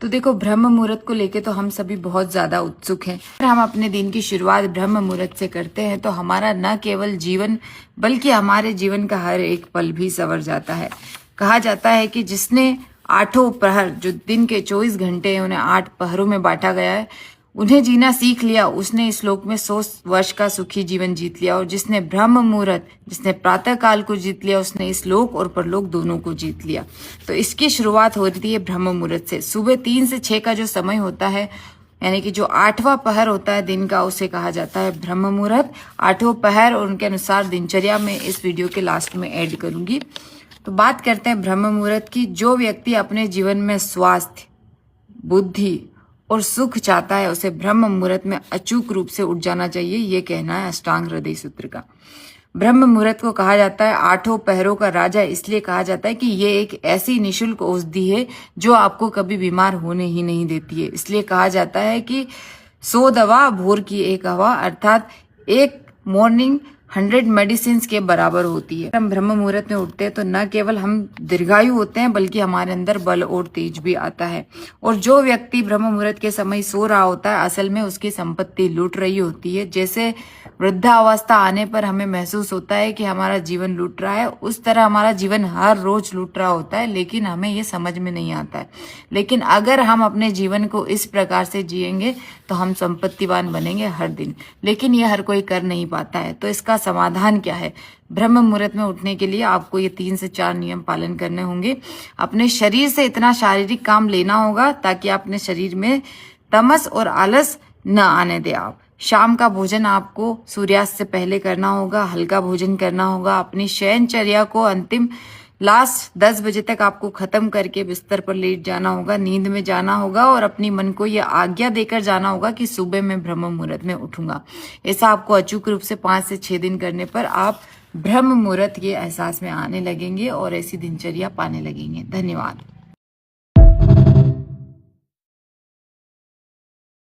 तो देखो, ब्रह्म मुहूर्त को लेके तो हम सभी बहुत ज्यादा उत्सुक हैं। अगर हम अपने दिन की शुरुआत ब्रह्म मुहूर्त से करते हैं तो हमारा न केवल जीवन बल्कि हमारे जीवन का हर एक पल भी संवर जाता है। कहा जाता है कि जिसने आठों प्रहर, जो दिन के 24 घंटे हैं, उन्हें 8 पहरों में बांटा गया है, उन्हें जीना सीख लिया, उसने इस लोक में 100 वर्ष का सुखी जीवन जीत लिया। और जिसने ब्रह्म मुहूर्त, जिसने प्रातः काल को जीत लिया, उसने इस लोक और परलोक दोनों को जीत लिया। तो इसकी शुरुआत होती है ब्रह्म मुहूर्त से। सुबह 3 से 6 का जो समय होता है, यानी कि जो 8वां पहर होता है दिन का, उसे कहा जाता है ब्रह्म मुहूर्त। 8वां पहर और उनके अनुसार दिनचर्या में इस वीडियो के लास्ट में ऐड करूंगी। तो बात करते हैं ब्रह्म मुहूर्त की। जो व्यक्ति अपने जीवन में स्वास्थ्य, बुद्धि और सुख चाहता है, उसे ब्रह्म मुहूर्त में अचूक रूप से उठ जाना चाहिए। ये कहना है अष्टांग हृदय सूत्र का। ब्रह्म मुहूर्त को कहा जाता है 8 पहरों का राजा, इसलिए कहा जाता है कि ये एक ऐसी निशुल्क औषधि है जो आपको कभी बीमार होने ही नहीं देती है। इसलिए कहा जाता है कि 100 दवा भोर की एक हवा, अर्थात एक मॉर्निंग 100 मेडिसिन के बराबर होती है। हम ब्रह्म मुहूर्त में उठते हैं तो न केवल हम दीर्घायु होते हैं बल्कि हमारे अंदर बल और तेज भी आता है। और जो व्यक्ति ब्रह्म मुहूर्त के समय सो रहा होता है, असल में उसकी संपत्ति लूट रही होती है। जैसे वृद्धावस्था आने पर हमें महसूस होता है कि हमारा जीवन लूट रहा है, उस तरह हमारा जीवन हर रोज लूट रहा होता है, लेकिन हमें ये समझ में नहीं आता है। लेकिन अगर हम अपने जीवन को इस प्रकार से जिएंगे तो हम संपत्तिवान बनेंगे हर दिन, लेकिन ये हर कोई कर नहीं पाता है। तो इसका समाधान क्या है? ब्रह्म मुहूर्त में उठने के लिए आपको ये 3 से 4 नियम पालन करने होंगे। अपने शरीर से इतना शारीरिक काम लेना होगा ताकि अपने शरीर में तमस और आलस न आने दे। आप शाम का भोजन आपको सूर्यास्त से पहले करना होगा, हल्का भोजन करना होगा। अपनी शयनचर्या को अंतिम लास्ट 10 बजे तक आपको खत्म करके बिस्तर पर लेट जाना होगा, नींद में जाना होगा और अपनी मन को यह आज्ञा देकर जाना होगा कि सुबह मैं ब्रह्म मुहूर्त में उठूंगा। ऐसा आपको अचूक रूप से 5 से 6 दिन करने पर आप ब्रह्म मुहूर्त के एहसास में आने लगेंगे और ऐसी दिनचर्या पाने लगेंगे। धन्यवाद।